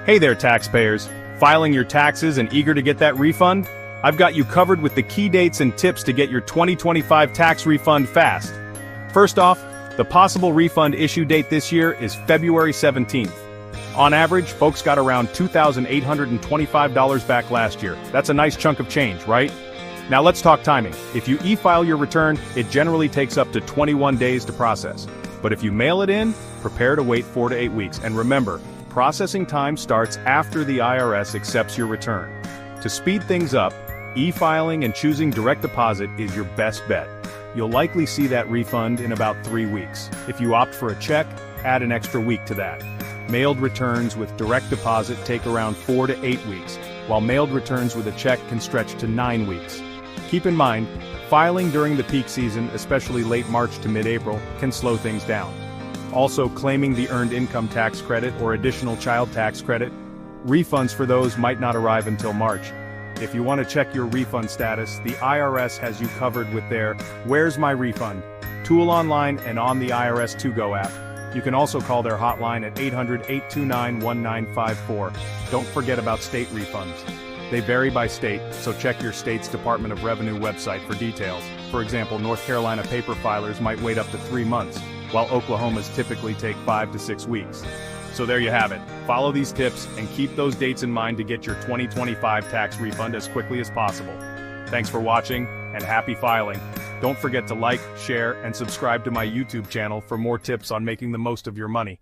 Hey there, taxpayers. Filing your taxes and eager to get that refund? I've got you covered with the key dates and tips to get your 2025 tax refund fast. First off, the possible refund issue date this year is February 17th. On average, folks got around $2,825 back last year. That's a nice chunk of change, right? Now let's talk timing. If you e-file your return, it generally takes up to 21 days to process. But if you mail it in, prepare to wait 4 to 8 weeks. And remember, processing time starts after the IRS accepts your return. To speed things up, e-filing and choosing direct deposit is your best bet. You'll likely see that refund in about 3 weeks. If you opt for a check, add an extra week to that. Mailed returns with direct deposit take around 4 to 8 weeks, while mailed returns with a check can stretch to 9 weeks. Keep in mind, filing during the peak season, especially late March to mid-April, can slow things down. Also, claiming the Earned Income Tax Credit or additional child tax credit, refunds for those might not arrive until March. If you want to check your refund status, the IRS has you covered with their Where's My Refund tool online and on the IRS To Go app. You can also call their hotline at 800-829-1954. Don't forget about state refunds. They vary by state, so check your state's Department of Revenue website for details. For example, North Carolina paper filers might wait up to 3 months, while Oklahoma's typically take 5 to 6 weeks. So there you have it. Follow these tips and keep those dates in mind to get your 2025 tax refund as quickly as possible. Thanks for watching, and happy filing. Don't forget to like, share, and subscribe to my YouTube channel for more tips on making the most of your money.